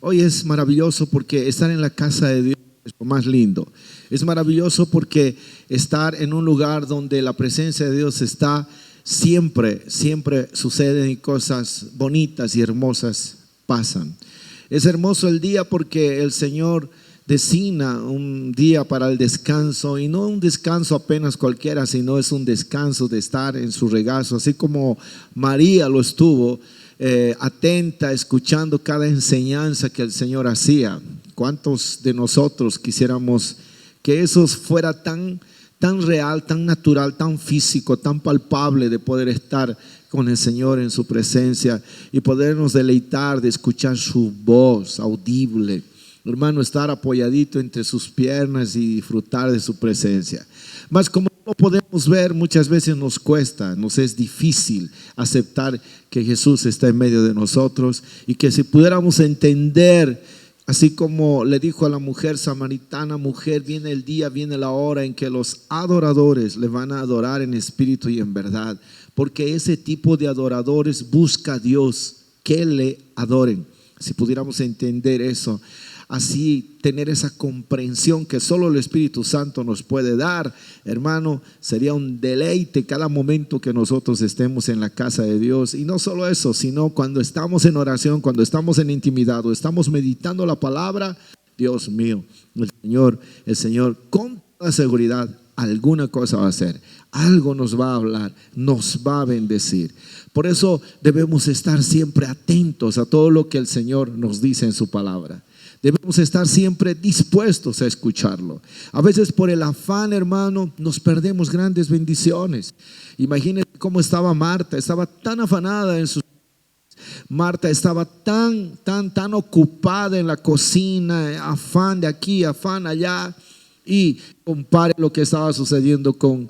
Hoy es maravilloso porque estar en la casa de Dios es lo más lindo. Es maravilloso porque estar en un lugar donde la presencia de Dios está, siempre suceden cosas bonitas y hermosas pasan. Es hermoso el día porque el Señor designa un día para el descanso, y no un descanso apenas cualquiera, sino es un descanso de estar en su regazo, así como María lo estuvo, atenta, escuchando cada enseñanza que el Señor hacía. ¿Cuántos de nosotros quisiéramos que eso fuera tan real, tan natural, tan físico, tan palpable, de poder estar con el Señor en su presencia y podernos deleitar de escuchar su voz audible? Hermano, estar apoyadito entre sus piernas y disfrutar de su presencia. Mas como no podemos ver, muchas veces nos cuesta, nos es difícil aceptar que Jesús está en medio de nosotros, y que si pudiéramos entender, así como le dijo a la mujer samaritana: mujer, viene el día, viene la hora en que los adoradores le van a adorar en espíritu y en verdad, porque ese tipo de adoradores busca a Dios que le adoren. Si pudiéramos entender eso, así tener esa comprensión que solo el Espíritu Santo nos puede dar, hermano, sería un deleite cada momento que nosotros estemos en la casa de Dios. Y no solo eso, sino cuando estamos en oración, cuando estamos en intimidad o estamos meditando la palabra, Dios mío, el Señor con toda seguridad alguna cosa va a hacer, algo nos va a hablar, nos va a bendecir. Por eso debemos estar siempre atentos a todo lo que el Señor nos dice en su palabra. Debemos estar siempre dispuestos a escucharlo. A veces por el afán, hermano, nos perdemos grandes bendiciones. Imagínense cómo estaba Marta, estaba tan afanada en sus... Marta estaba tan ocupada en la cocina, afán de aquí, afán allá. Y compare lo que estaba sucediendo con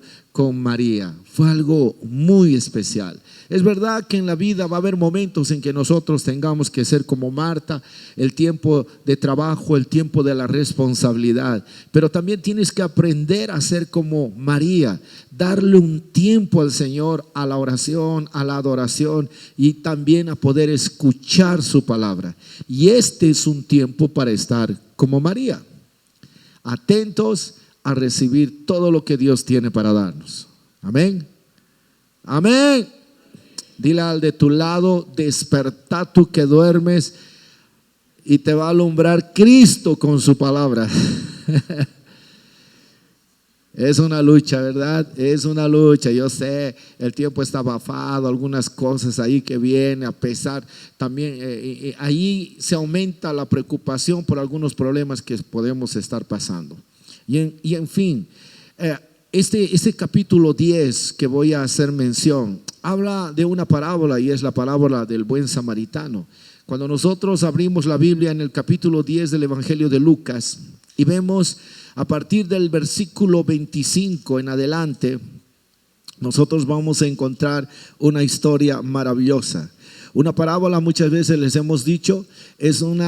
María. Fue algo muy especial. Es verdad que en la vida va a haber momentos en que nosotros tengamos que ser como Marta, el tiempo de trabajo, el tiempo de la responsabilidad, pero también tienes que aprender a ser como María, darle un tiempo al Señor, a la oración, a la adoración, y también a poder escuchar su palabra. Y este es un tiempo para estar como María, atentos a recibir todo lo que Dios tiene para darnos. Amén. Amén. Dile al de tu lado: despertá tú que duermes, y te va a alumbrar Cristo con su palabra. Es una lucha, ¿verdad? Es una lucha. Yo sé, el tiempo está abafado, algunas cosas ahí que vienen a pesar. También ahí se aumenta la preocupación por algunos problemas que podemos estar pasando. Y en fin, este capítulo 10 que voy a hacer mención habla de una parábola, y es la parábola del buen samaritano. Cuando nosotros abrimos la Biblia en el capítulo 10 del Evangelio de Lucas y vemos a partir del versículo 25 en adelante, nosotros vamos a encontrar una historia maravillosa. Una parábola, muchas veces les hemos dicho, es un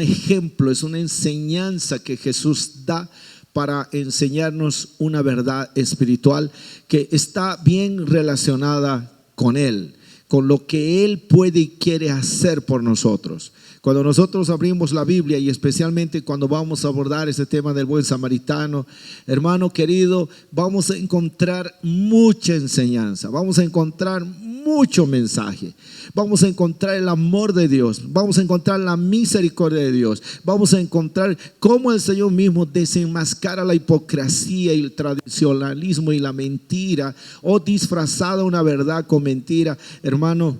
ejemplo, es una enseñanza que Jesús da para enseñarnos una verdad espiritual que está bien relacionada con Él, con lo que Él puede y quiere hacer por nosotros. Cuando nosotros abrimos la Biblia, y especialmente cuando vamos a abordar este tema del buen samaritano, hermano querido, vamos a encontrar mucha enseñanza, vamos a encontrar mucho mensaje, vamos a encontrar el amor de Dios, vamos a encontrar la misericordia de Dios, vamos a encontrar cómo el Señor mismo desenmascara la hipocresía y el tradicionalismo y la mentira, o disfrazada una verdad con mentira, hermano,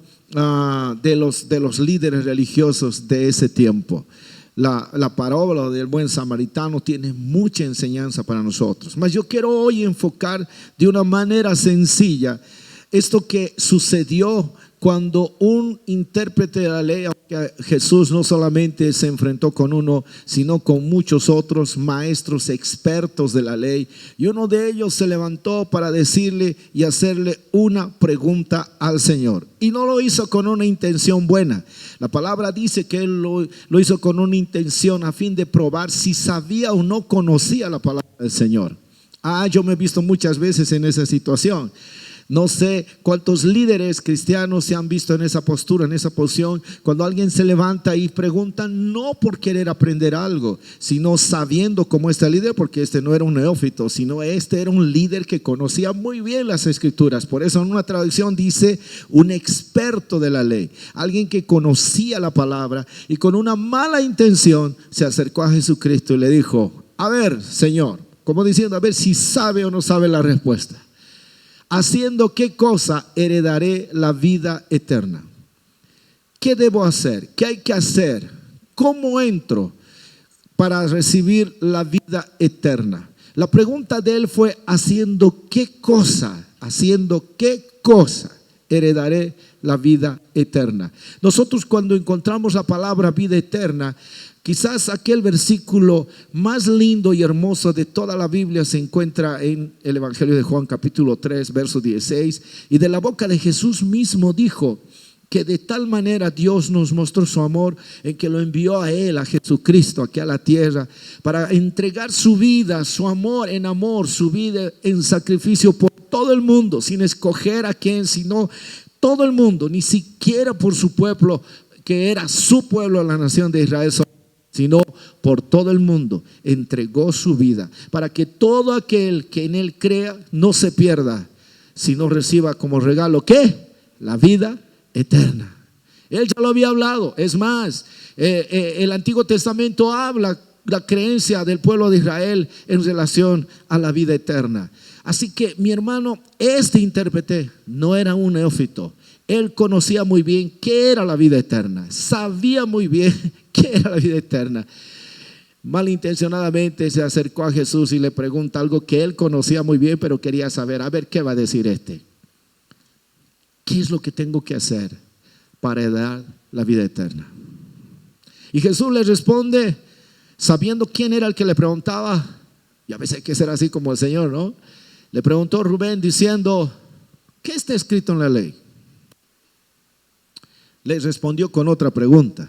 de los líderes religiosos de ese tiempo. La parábola del buen samaritano tiene mucha enseñanza para nosotros, mas yo quiero hoy enfocar de una manera sencilla esto que sucedió cuando un intérprete de la ley, aunque Jesús no solamente se enfrentó con uno, sino con muchos otros maestros expertos de la ley, y uno de ellos se levantó para decirle y hacerle una pregunta al Señor, y no lo hizo con una intención buena. La palabra dice que él lo hizo con una intención a fin de probar si sabía o no conocía la palabra del Señor. Yo me he visto muchas veces en esa situación No sé cuántos líderes cristianos se han visto en esa postura, en esa posición, cuando alguien se levanta y pregunta, no por querer aprender algo, sino sabiendo cómo este líder, porque este no era un neófito, sino este era un líder que conocía muy bien las escrituras. Por eso en una traducción dice un experto de la ley, alguien que conocía la palabra y con una mala intención se acercó a Jesucristo y le dijo, a ver, Señor, como diciendo, a ver si sabe o no sabe la respuesta. ¿Haciendo qué cosa heredaré la vida eterna? ¿Qué debo hacer? ¿Qué hay que hacer? ¿Cómo entro para recibir la vida eterna? La pregunta de él fue, ¿haciendo qué cosa? ¿Haciendo qué cosa heredaré la vida eterna? Nosotros cuando encontramos la palabra vida eterna, quizás aquel versículo más lindo y hermoso de toda la Biblia se encuentra en el Evangelio de Juan capítulo 3 verso 16, y de la boca de Jesús mismo dijo que de tal manera Dios nos mostró su amor en que lo envió a él, a Jesucristo, aquí a la tierra, para entregar su vida, su amor, su vida en sacrificio por todo el mundo, sin escoger a quién, sino todo el mundo, ni siquiera por su pueblo, que era su pueblo, la nación de Israel, sino por todo el mundo. Entregó su vida para que todo aquel que en él crea no se pierda, sino reciba como regalo, ¿qué? La vida eterna. Él ya lo había hablado. Es más, el Antiguo Testamento habla la creencia del pueblo de Israel en relación a la vida eterna. Así que mi hermano, este intérprete no era un neófito. Él conocía muy bien qué era la vida eterna, sabía muy bien qué era la vida eterna. Malintencionadamente se acercó a Jesús y le pregunta algo que él conocía muy bien, pero quería saber, a ver qué va a decir este. ¿Qué es lo que tengo que hacer para heredar la vida eterna? Y Jesús le responde, sabiendo quién era el que le preguntaba, y a veces hay que ser así como el Señor, ¿no? Le preguntó Rubén diciendo, ¿qué está escrito en la ley? Le respondió con otra pregunta.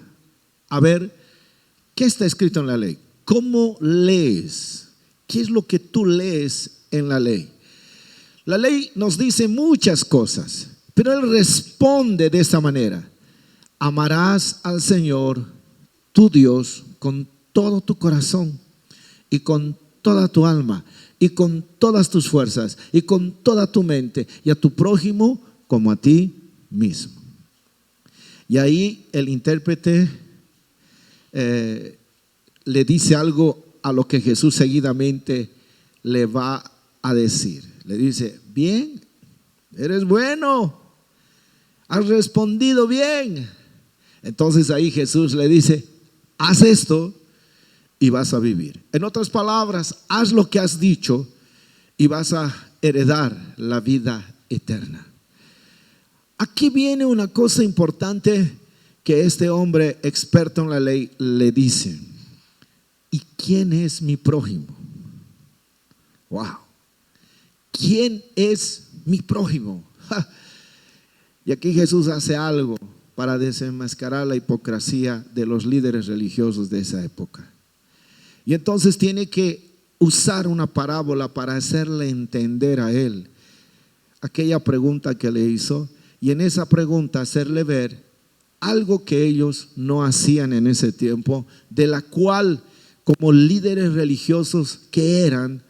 A ver, ¿qué está escrito en la ley? ¿Cómo lees? ¿Qué es lo que tú lees en la ley? La ley nos dice muchas cosas, pero él responde de esta manera: amarás al Señor tu Dios con todo tu corazón y con toda tu alma y con todas tus fuerzas y con toda tu mente, y a tu prójimo como a ti mismo. Y ahí el intérprete le dice algo a lo que Jesús seguidamente le va a decir. Le dice, bien, eres bueno, has respondido bien. Entonces ahí Jesús le dice, haz esto y vas a vivir. En otras palabras, haz lo que has dicho y vas a heredar la vida eterna. Aquí viene una cosa importante que este hombre experto en la ley le dice: ¿y quién es mi prójimo? Wow. ¿Quién es mi prójimo? Y aquí Jesús hace algo para desenmascarar la hipocresía de los líderes religiosos de esa época. Y entonces tiene que usar una parábola para hacerle entender a él aquella pregunta que le hizo, y en esa pregunta hacerle ver algo que ellos no hacían en ese tiempo, de la cual como líderes religiosos que eran,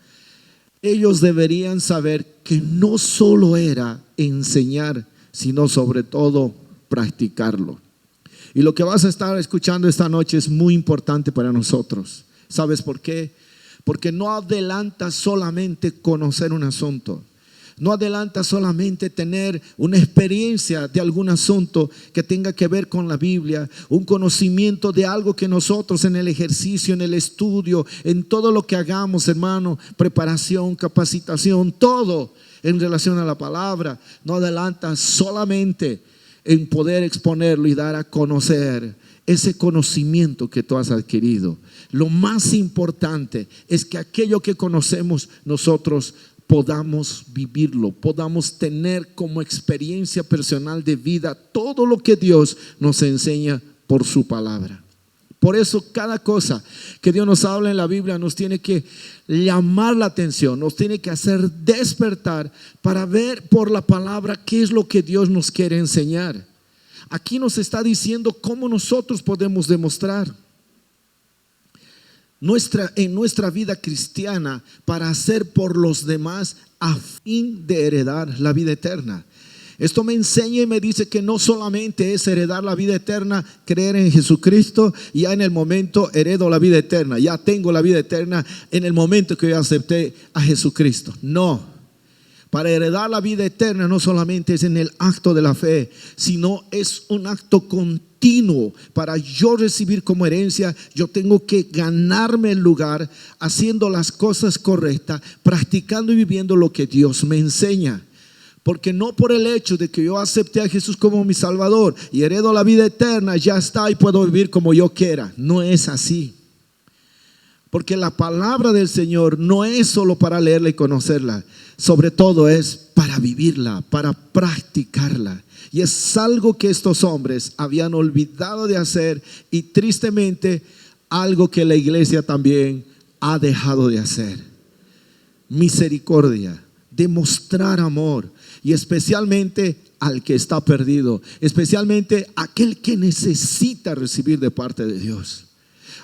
ellos deberían saber que no solo era enseñar, sino sobre todo practicarlo. Y lo que vas a estar escuchando esta noche es muy importante para nosotros. ¿Sabes por qué? Porque no adelanta solamente conocer un asunto. No adelanta solamente tener una experiencia de algún asunto que tenga que ver con la Biblia, un conocimiento de algo que nosotros en el ejercicio, en el estudio, en todo lo que hagamos, hermano, preparación, capacitación, todo en relación a la palabra, no adelanta solamente en poder exponerlo y dar a conocer ese conocimiento que tú has adquirido. Lo más importante es que aquello que conocemos nosotros podamos vivirlo, podamos tener como experiencia personal de vida todo lo que Dios nos enseña por su palabra. Por eso cada cosa que Dios nos habla en la Biblia nos tiene que llamar la atención, nos tiene que hacer despertar para ver por la palabra qué es lo que Dios nos quiere enseñar. Aquí nos está diciendo cómo nosotros podemos demostrar en nuestra vida cristiana para hacer por los demás a fin de heredar la vida eterna. Esto me enseña y me dice que no solamente es heredar la vida eterna, creer en Jesucristo y ya en el momento heredo la vida eterna, ya tengo la vida eterna en el momento que yo acepté a Jesucristo. No, para heredar la vida eterna no solamente es en el acto de la fe, sino es un acto continuo. Para yo recibir como herencia, yo tengo que ganarme el lugar haciendo las cosas correctas, practicando y viviendo lo que Dios me enseña. Porque no por el hecho de que yo acepté a Jesús como mi Salvador y heredo la vida eterna, ya está y puedo vivir como yo quiera. No es así. Porque la palabra del Señor no es solo para leerla y conocerla, sobre todo es para vivirla, para practicarla. Y es algo que estos hombres habían olvidado de hacer y tristemente algo que la iglesia también ha dejado de hacer. Misericordia, demostrar amor. Y especialmente al que está perdido, especialmente aquel que necesita recibir de parte de Dios.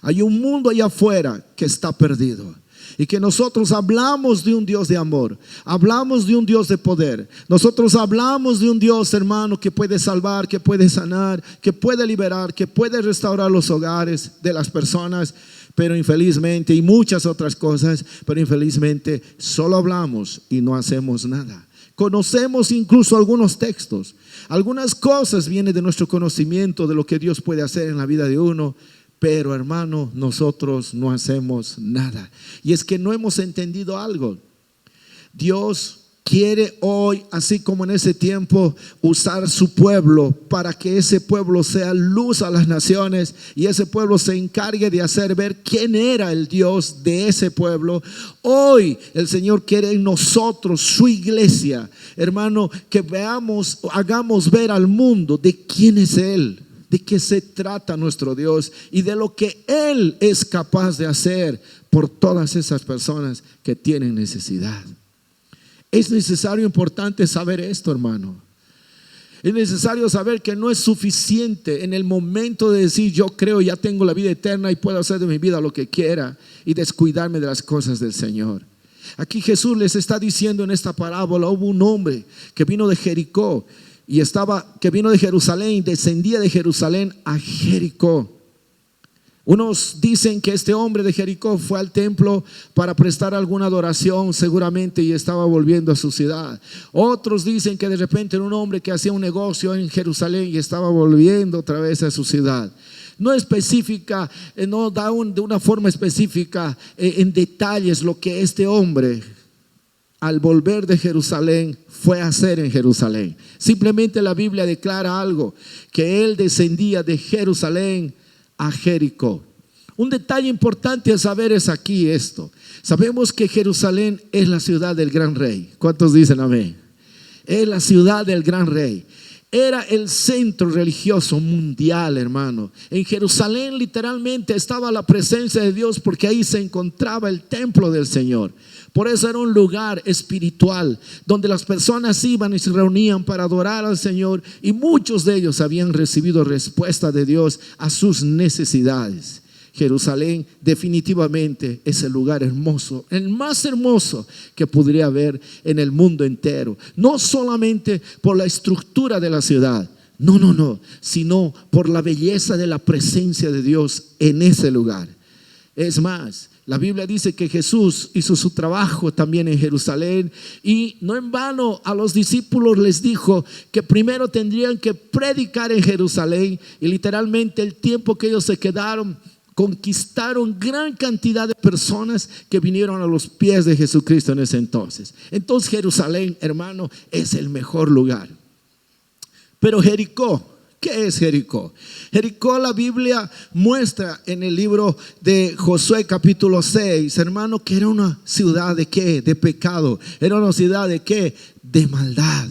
Hay un mundo allá afuera que está perdido y que nosotros hablamos de un Dios de amor, hablamos de un Dios de poder. Nosotros hablamos de un Dios, hermano, que puede salvar, que puede sanar, que puede liberar, que puede restaurar los hogares de las personas. Pero infelizmente, y muchas otras cosas, pero infelizmente solo hablamos y no hacemos nada. Conocemos incluso algunos textos, algunas cosas vienen de nuestro conocimiento de lo que Dios puede hacer en la vida de uno, pero hermano, nosotros no hacemos nada. Y es que no hemos entendido algo. Dios quiere hoy, así como en ese tiempo, usar su pueblo para que ese pueblo sea luz a las naciones y ese pueblo se encargue de hacer ver quién era el Dios de ese pueblo. Hoy el Señor quiere en nosotros, su iglesia, hermano, que veamos, hagamos ver al mundo de quién es Él, de qué se trata nuestro Dios y de lo que Él es capaz de hacer por todas esas personas que tienen necesidad. Es necesario, importante saber esto, hermano. Es necesario saber que no es suficiente en el momento de decir yo creo, ya tengo la vida eterna y puedo hacer de mi vida lo que quiera y descuidarme de las cosas del Señor. Aquí Jesús les está diciendo en esta parábola, hubo un hombre que vino de Jericó que vino de Jerusalén, descendía de Jerusalén a Jericó. Unos dicen que este hombre de Jericó fue al templo para prestar alguna adoración seguramente y estaba volviendo a su ciudad. Otros dicen que de repente era un hombre que hacía un negocio en Jerusalén y estaba volviendo otra vez a su ciudad. No especifica, no da de una forma específica en detalles lo que este hombre al volver de Jerusalén fue a hacer en Jerusalén. Simplemente la Biblia declara algo, que él descendía de Jerusalén a Jericó. Un detalle importante a saber es aquí esto. Sabemos que Jerusalén es la ciudad del gran rey. ¿Cuántos dicen amén? Es la ciudad del gran rey. Era el centro religioso mundial, hermano. En Jerusalén literalmente estaba la presencia de Dios porque ahí se encontraba el templo del Señor. Por eso era un lugar espiritual donde las personas iban y se reunían para adorar al Señor y muchos de ellos habían recibido respuesta de Dios a sus necesidades. Jerusalén definitivamente es el lugar hermoso, el más hermoso que podría haber en el mundo entero. No solamente por la estructura de la ciudad, no, sino por la belleza de la presencia de Dios en ese lugar. Es más, la Biblia dice que Jesús hizo su trabajo también en Jerusalén y no en vano a los discípulos les dijo que primero tendrían que predicar en Jerusalén y literalmente el tiempo que ellos se quedaron conquistaron gran cantidad de personas que vinieron a los pies de Jesucristo en ese entonces. Entonces Jerusalén, hermano, es el mejor lugar. Pero Jericó, ¿qué es Jericó? Jericó, la Biblia muestra en el libro de Josué capítulo 6, hermano, que era una ciudad de ¿qué? De pecado. Era una ciudad de ¿qué? De maldad.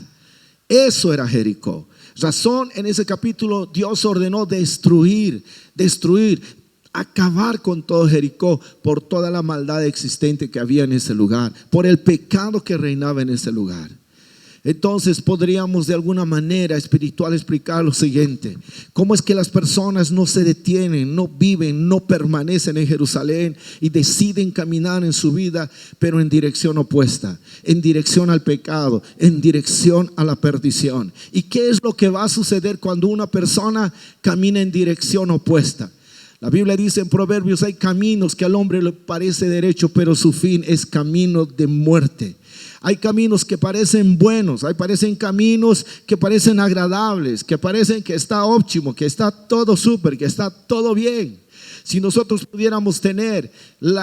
Eso era Jericó. Razón, en ese capítulo Dios ordenó destruir acabar con todo Jericó por toda la maldad existente que había en ese lugar, por el pecado que reinaba en ese lugar. Entonces podríamos de alguna manera espiritual explicar lo siguiente: cómo es que las personas no se detienen, no viven, no permanecen en Jerusalén y deciden caminar en su vida, pero en dirección opuesta, en dirección al pecado, en dirección a la perdición. ¿Y qué es lo que va a suceder cuando una persona camina en dirección opuesta? La Biblia dice en Proverbios: hay caminos que al hombre le parece derecho, pero su fin es camino de muerte. Hay caminos que parecen buenos, parecen caminos que parecen agradables, que parecen que está óptimo, que está todo súper, que está todo bien. Si nosotros pudiéramos tener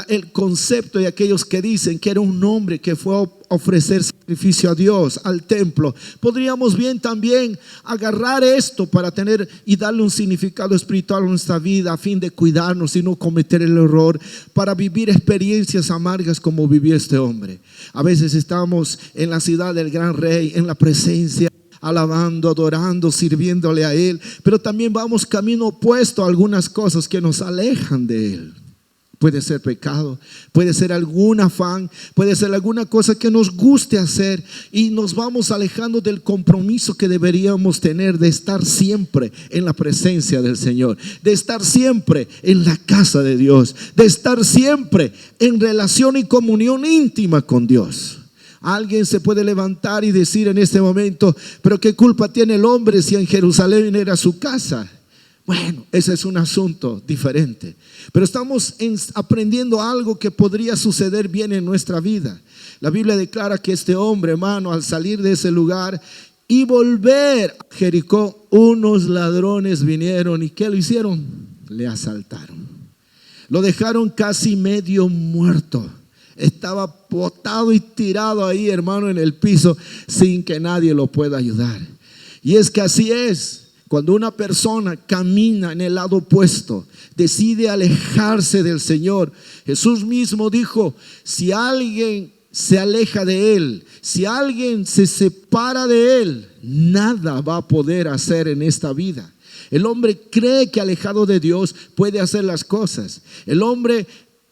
el concepto de aquellos que dicen que era un hombre que fue a ofrecer sacrificio a Dios, al templo, podríamos bien también agarrar esto para tener y darle un significado espiritual a nuestra vida, a fin de cuidarnos y no cometer el error, para vivir experiencias amargas como vivió este hombre. A veces estamos en la ciudad del gran rey, en la presencia, alabando, adorando, sirviéndole a Él, pero también vamos camino opuesto a algunas cosas que nos alejan de Él. Puede ser pecado, puede ser algún afán, puede ser alguna cosa que nos guste hacer, y nos vamos alejando del compromiso que deberíamos tener de estar siempre en la presencia del Señor, de estar siempre en la casa de Dios, de estar siempre en relación y comunión íntima con Dios. Alguien se puede levantar y decir en este momento: pero ¿qué culpa tiene el hombre si en Jerusalén era su casa? Bueno, ese es un asunto diferente, pero estamos aprendiendo algo que podría suceder bien en nuestra vida. La Biblia declara que este hombre, hermano, al salir de ese lugar y volver a Jericó, unos ladrones vinieron y ¿qué lo hicieron? Le asaltaron, lo dejaron casi medio muerto. Estaba botado y tirado ahí, hermano, en el piso, sin que nadie lo pueda ayudar. Y es que así es. Cuando una persona camina en el lado opuesto, decide alejarse del Señor. Jesús mismo dijo: si alguien se aleja de Él, si alguien se separa de Él, nada va a poder hacer en esta vida. El hombre cree que alejado de Dios puede hacer las cosas. El hombre,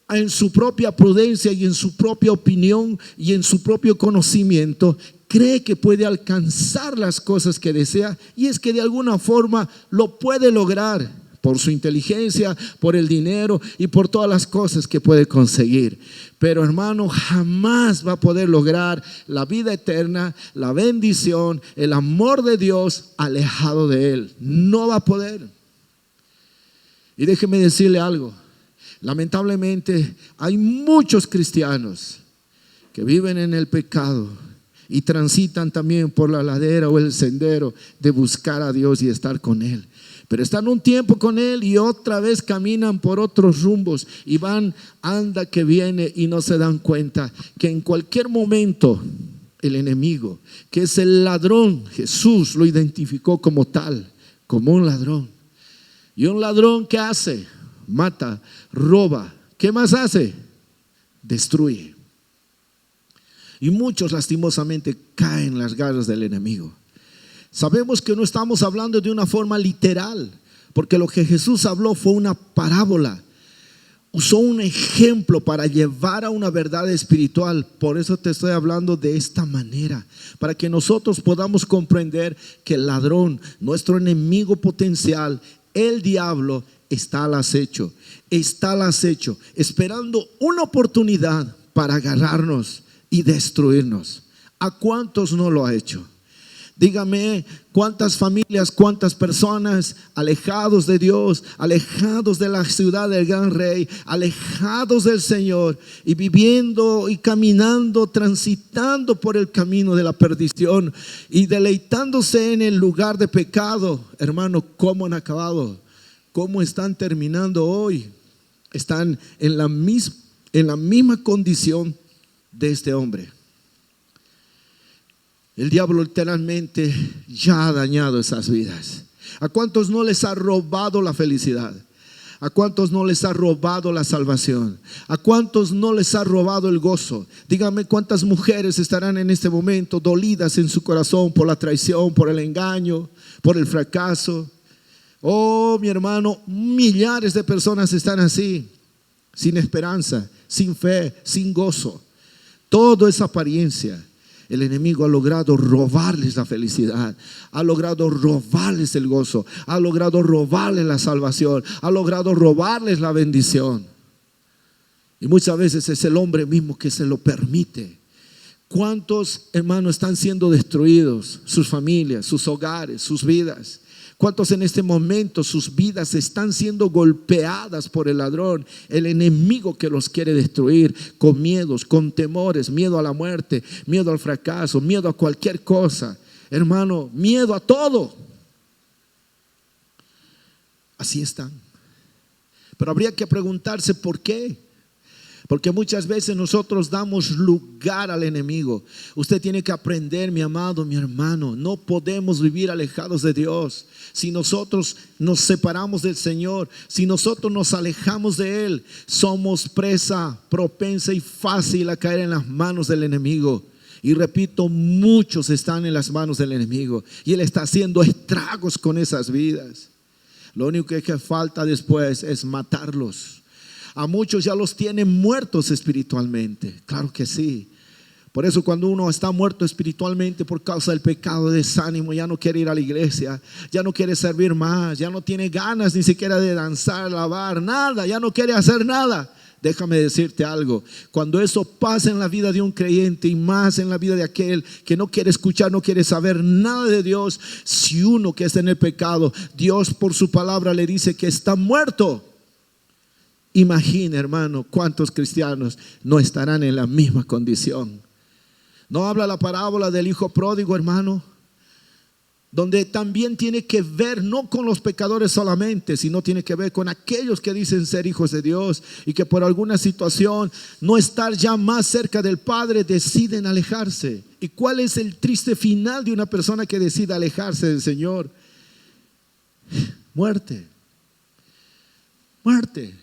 en su propia prudencia y en su propia opinión y en su propio conocimiento, cree que puede alcanzar las cosas que desea, y es que de alguna forma lo puede lograr por su inteligencia, por el dinero y por todas las cosas que puede conseguir. Pero hermano, jamás va a poder lograr la vida eterna, la bendición, el amor de Dios alejado de Él. No va a poder. Y déjeme decirle algo: lamentablemente hay muchos cristianos que viven en el pecado y transitan también por la ladera o el sendero de buscar a Dios y estar con Él, pero están un tiempo con Él y otra vez caminan por otros rumbos y van, anda que viene, y no se dan cuenta que en cualquier momento el enemigo, que es el ladrón, Jesús lo identificó como tal, como un ladrón. Y un ladrón, ¿qué hace? Mata, roba. ¿Qué más hace? Destruye. Y muchos lastimosamente caen en las garras del enemigo. Sabemos que no estamos hablando de una forma literal, porque lo que Jesús habló fue una parábola. Usó un ejemplo para llevar a una verdad espiritual. Por eso te estoy hablando de esta manera, para que nosotros podamos comprender que el ladrón, nuestro enemigo potencial, el diablo, está al acecho, esperando una oportunidad para agarrarnos y destruirnos. ¿A cuántos no lo ha hecho? Dígame, cuántas familias, cuántas personas alejados de Dios, alejados de la ciudad del gran rey, alejados del Señor, y viviendo y caminando, transitando por el camino de la perdición y deleitándose en el lugar de pecado. Hermano, ¿cómo han acabado? ¿Cómo están terminando hoy? Están en la misma condición de este hombre. El diablo literalmente ya ha dañado esas vidas. ¿A cuántos no les ha robado la felicidad? ¿A cuántos no les ha robado la salvación? ¿A cuántos no les ha robado el gozo? Dígame, ¿cuántas mujeres estarán en este momento dolidas en su corazón por la traición, por el engaño, por el fracaso? Oh, mi hermano, millares de personas están así, sin esperanza, sin fe, sin gozo. Todo es apariencia. El enemigo ha logrado robarles la felicidad, ha logrado robarles el gozo, ha logrado robarles la salvación, ha logrado robarles la bendición. Y muchas veces es el hombre mismo que se lo permite. ¿Cuántos hermanos están siendo destruidos? Sus familias, sus hogares, sus vidas. ¿Cuántos en este momento sus vidas están siendo golpeadas por el ladrón, el enemigo que los quiere destruir con miedos, con temores, miedo a la muerte, miedo al fracaso, miedo a cualquier cosa? Hermano, miedo a todo. Así están. Pero habría que preguntarse por qué. Porque muchas veces nosotros damos lugar al enemigo. Usted tiene que aprender, mi amado, mi hermano, no podemos vivir alejados de Dios. Si nosotros nos separamos del Señor, si nosotros nos alejamos de Él, somos presa propensa y fácil a caer en las manos del enemigo. Y repito, muchos están en las manos del enemigo y Él está haciendo estragos con esas vidas. Lo único que falta después es matarlos. A muchos ya los tienen muertos espiritualmente. Claro que sí. Por eso cuando uno está muerto espiritualmente por causa del pecado, desánimo, ya no quiere ir a la iglesia, ya no quiere servir más, ya no tiene ganas ni siquiera de danzar, lavar, nada, ya no quiere hacer nada. Déjame decirte algo, cuando eso pasa en la vida de un creyente y más en la vida de aquel que no quiere escuchar, no quiere saber nada de Dios, si uno que está en el pecado, Dios por su palabra le dice que está muerto. Imagina, hermano, cuántos cristianos no estarán en la misma condición. No habla la parábola del hijo pródigo, hermano, donde también tiene que ver no con los pecadores solamente, sino tiene que ver con aquellos que dicen ser hijos de Dios y que por alguna situación, no estar ya más cerca del Padre, deciden alejarse. ¿Y cuál es el triste final de una persona que decide alejarse del Señor? Muerte. Muerte.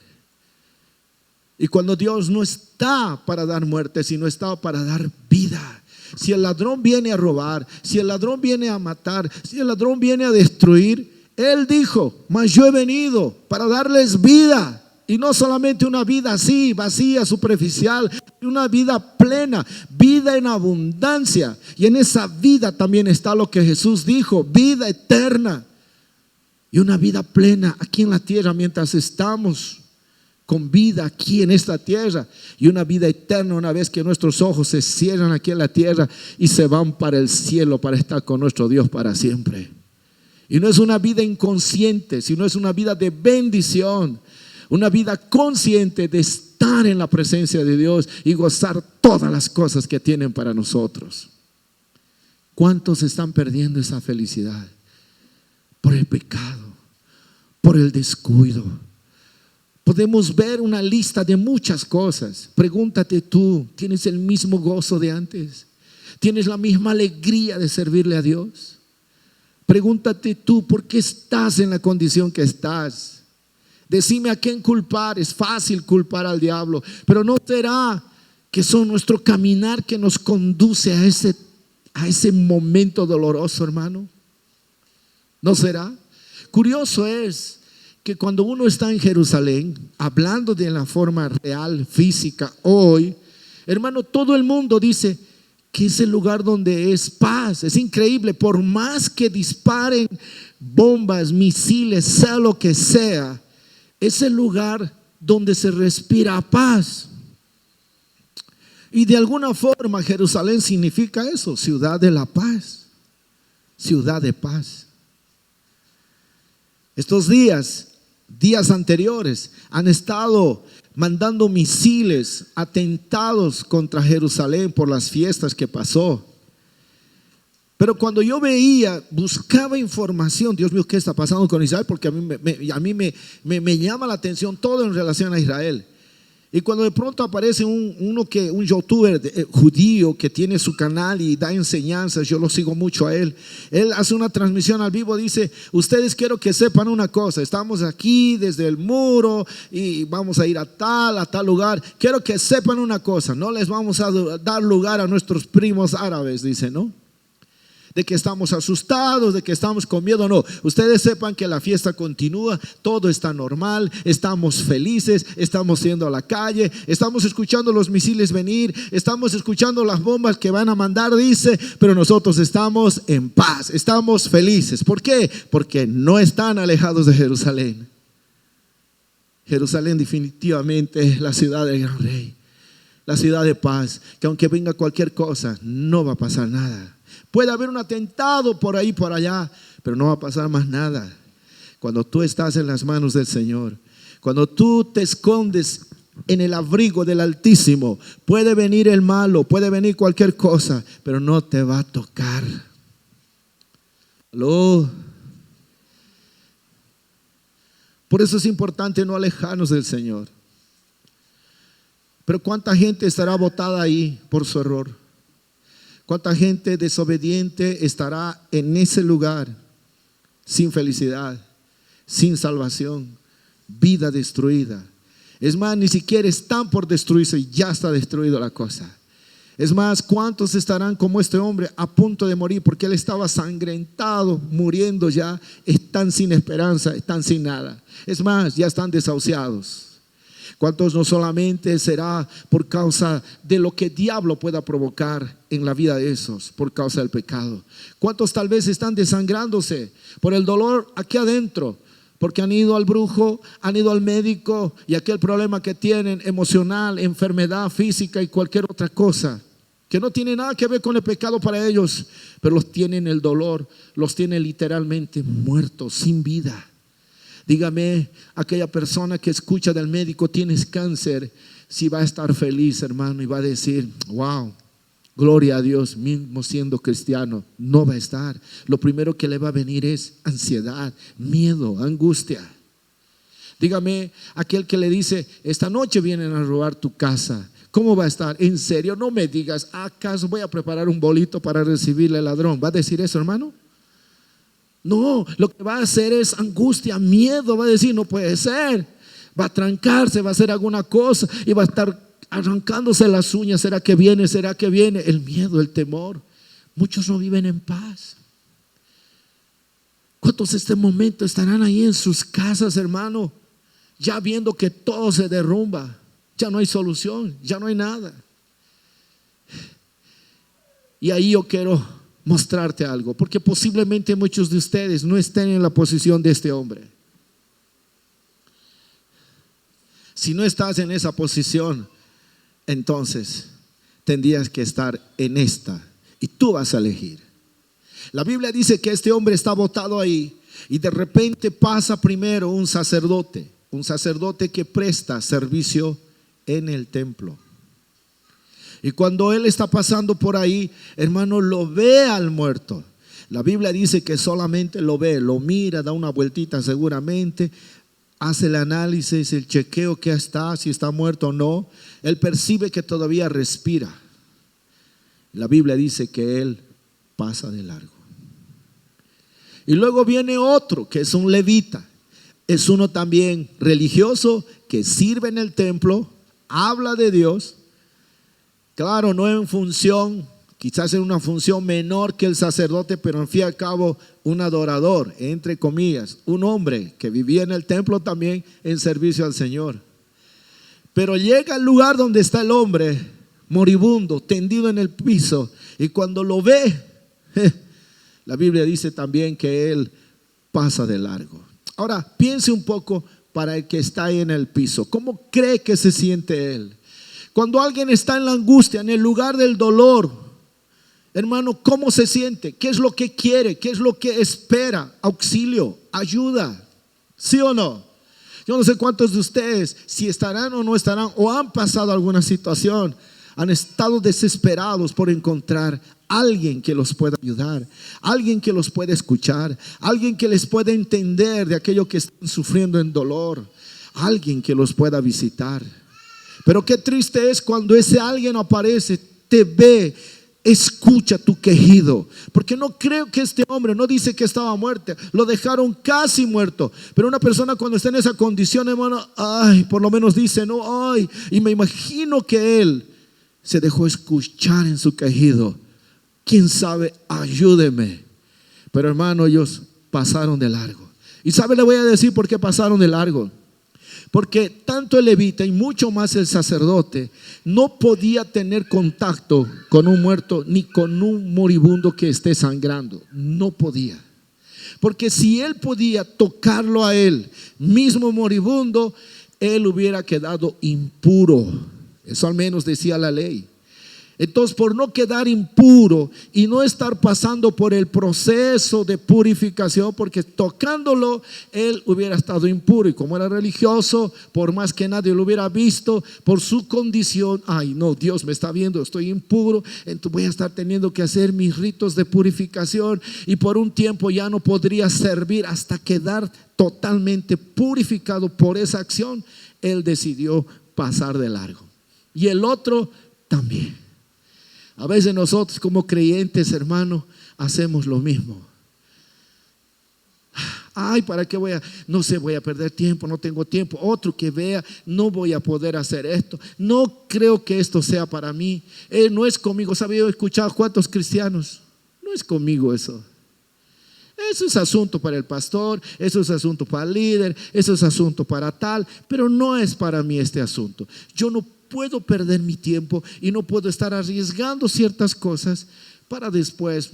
Y cuando Dios no está para dar muerte, sino está para dar vida. Si el ladrón viene a robar, si el ladrón viene a matar, si el ladrón viene a destruir, Él dijo, mas yo he venido para darles vida. Y no solamente una vida así, vacía, superficial, una vida plena, vida en abundancia. Y en esa vida también está lo que Jesús dijo, vida eterna. Y una vida plena aquí en la tierra mientras estamos con vida aquí en esta tierra, y una vida eterna una vez que nuestros ojos se cierran aquí en la tierra y se van para el cielo para estar con nuestro Dios para siempre. Y no es una vida inconsciente, sino es una vida de bendición, una vida consciente de estar en la presencia de Dios y gozar todas las cosas que tienen para nosotros. ¿Cuántos están perdiendo esa felicidad? Por el pecado, por el descuido. Podemos ver una lista de muchas cosas. Pregúntate tú, ¿tienes el mismo gozo de antes? ¿Tienes la misma alegría de servirle a Dios? Pregúntate tú, ¿por qué estás en la condición que estás? Decime a quién culpar. Es fácil culpar al diablo, pero ¿no será que son nuestro caminar que nos conduce a ese momento doloroso, hermano? ¿No será? Curioso es que cuando uno está en Jerusalén, hablando de la forma real, física, hoy, hermano, todo el mundo dice que es el lugar donde es paz. Es increíble, por más que disparen bombas, misiles, sea lo que sea, es el lugar donde se respira paz. Y de alguna forma Jerusalén significa eso, ciudad de la paz, ciudad de paz. Estos días anteriores han estado mandando misiles, atentados contra Jerusalén por las fiestas que pasó. Pero cuando yo buscaba información, Dios mío, ¿qué está pasando con Israel? Porque a mí me llama la atención todo en relación a Israel. Y cuando de pronto aparece un youtuber judío que tiene su canal y da enseñanzas, yo lo sigo mucho a él. Él hace una transmisión al vivo, dice: ustedes quiero que sepan una cosa, estamos aquí desde el muro y vamos a ir a tal lugar. Quiero que sepan una cosa, no les vamos a dar lugar a nuestros primos árabes, dice, ¿no? de que estamos asustados, de que estamos con miedo. No, ustedes sepan que la fiesta continúa, todo está normal, estamos felices, estamos yendo a la calle, estamos escuchando los misiles venir, estamos escuchando las bombas que van a mandar, dice, pero nosotros estamos en paz, estamos felices. ¿Por qué? Porque no están alejados de Jerusalén. Jerusalén definitivamente es la ciudad del gran rey, la ciudad de paz, que aunque venga cualquier cosa, no va a pasar nada. Puede haber un atentado por ahí, por allá, pero no va a pasar más nada. Cuando tú estás en las manos del Señor, cuando tú te escondes en el abrigo del Altísimo, puede venir el malo, puede venir cualquier cosa, pero no te va a tocar. ¿Aló? Por eso es importante no alejarnos del Señor. Pero ¿cuánta gente estará botada ahí por su error? ¿Cuánta gente desobediente estará en ese lugar sin felicidad, sin salvación, vida destruida? Es más, ni siquiera están por destruirse y ya está destruida la cosa. Es más, ¿cuántos estarán como este hombre a punto de morir porque él estaba sangrentado, muriendo ya? Están sin esperanza, están sin nada. Es más, ya están desahuciados. ¿Cuántos no solamente será por causa de lo que el diablo pueda provocar en la vida de esos, por causa del pecado? ¿Cuántos tal vez están desangrándose por el dolor aquí adentro? Porque han ido al brujo, han ido al médico y aquel problema que tienen emocional, enfermedad física y cualquier otra cosa que no tiene nada que ver con el pecado para ellos, pero los tienen el dolor, los tiene literalmente muertos, sin vida. Dígame, aquella persona que escucha del médico, tienes cáncer, si va a estar feliz, hermano, y va a decir, wow, gloria a Dios, mismo siendo cristiano. No va a estar. Lo primero que le va a venir es ansiedad, miedo, angustia. Dígame, aquel que le dice, esta noche vienen a robar tu casa, ¿cómo va a estar? ¿En serio? No me digas, ¿acaso voy a preparar un bolito para recibirle al ladrón? ¿Va a decir eso, hermano? No, lo que va a hacer es angustia, miedo, va a decir no puede ser, va a trancarse, va a hacer alguna cosa y va a estar arrancándose las uñas. ¿Será que viene? ¿Será que viene? El miedo, el temor. Muchos no viven en paz. ¿Cuántos en este momento estarán ahí en sus casas, hermano, ya viendo que todo se derrumba, ya no hay solución, ya no hay nada? Y ahí yo quiero mostrarte algo, porque posiblemente muchos de ustedes no estén en la posición de este hombre. Si no estás en esa posición, entonces tendrías que estar en esta y tú vas a elegir. La Biblia dice que este hombre está botado ahí y de repente pasa primero un sacerdote que presta servicio en el templo. Y cuando él está pasando por ahí, hermano, lo ve al muerto. La Biblia dice que solamente lo ve, lo mira, da una vueltita seguramente, hace el análisis, el chequeo que está, si está muerto o no. Él percibe que todavía respira. La Biblia dice que él pasa de largo. Y luego viene otro que es un levita. Es uno también religioso que sirve en el templo, habla de Dios. Claro, no en función, quizás en una función menor que el sacerdote, pero en fin y al cabo un adorador, entre comillas, un hombre que vivía en el templo también en servicio al Señor. Pero llega al lugar donde está el hombre moribundo, tendido en el piso, y cuando lo ve, la Biblia dice también que él pasa de largo. Ahora, piense un poco para el que está ahí en el piso, ¿cómo cree que se siente él? Cuando alguien está en la angustia, en el lugar del dolor, hermano, ¿cómo se siente? ¿Qué es lo que quiere? ¿Qué es lo que espera? Auxilio, ayuda, ¿sí o no? Yo no sé cuántos de ustedes, si estarán o no estarán, o han pasado alguna situación, han estado desesperados por encontrar alguien que los pueda ayudar, alguien que los pueda escuchar, alguien que les pueda entender de aquello que están sufriendo en dolor, alguien que los pueda visitar. Pero qué triste es cuando ese alguien aparece, te ve, escucha tu quejido. Porque no creo que este hombre, no dice que estaba muerto, lo dejaron casi muerto. Pero una persona cuando está en esa condición, hermano, ay, por lo menos dice, no, ay. Y me imagino que él se dejó escuchar en su quejido quién sabe, ayúdeme. Pero hermano, ellos pasaron de largo. ¿Y sabe? Le voy a decir por qué pasaron de largo. Porque tanto el levita y mucho más el sacerdote no podía tener contacto con un muerto ni con un moribundo que esté sangrando. No podía. Porque si él podía tocarlo a él, mismo moribundo, él hubiera quedado impuro. Eso al menos decía la ley. Entonces, por no quedar impuro y no estar pasando por el proceso de purificación, porque tocándolo él hubiera estado impuro, y como era religioso, por más que nadie lo hubiera visto, por su condición, ay no, Dios me está viendo, estoy impuro, entonces voy a estar teniendo que hacer mis ritos de purificación, y por un tiempo ya no podría servir hasta quedar totalmente purificado por esa acción. Él decidió pasar de largo, y el otro también. A veces nosotros como creyentes, hermano, hacemos lo mismo. Ay, ¿para qué voy a perder tiempo? No tengo tiempo. Otro que vea, no voy a poder hacer esto. No creo que esto sea para mí. No es conmigo. ¿Sabía? He escuchado cuántos cristianos. No es conmigo eso. Eso es asunto para el pastor, eso es asunto para el líder, eso es asunto para tal, pero no es para mí este asunto. Yo no puedo perder mi tiempo y no puedo estar arriesgando ciertas cosas para después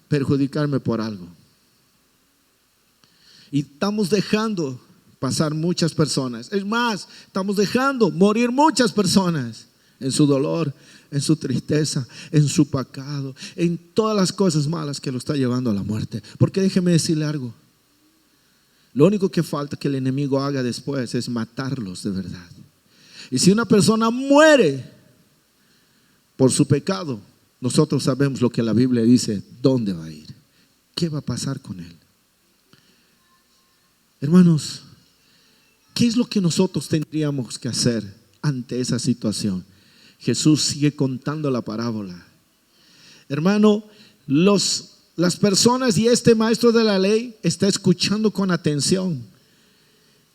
perjudicarme por algo. Y estamos dejando pasar muchas personas. Es más, estamos dejando morir muchas personas en su dolor, en su tristeza, en su pecado, en todas las cosas malas que lo está llevando a la muerte. Porque déjeme decirle algo. Lo único que falta que el enemigo haga después es matarlos de verdad. Y si una persona muere por su pecado, nosotros sabemos lo que la Biblia dice, dónde va a ir, qué va a pasar con él. Hermanos, ¿qué es lo que nosotros tendríamos que hacer ante esa situación? Jesús sigue contando la parábola. Hermano, las personas y este maestro de la ley está escuchando con atención.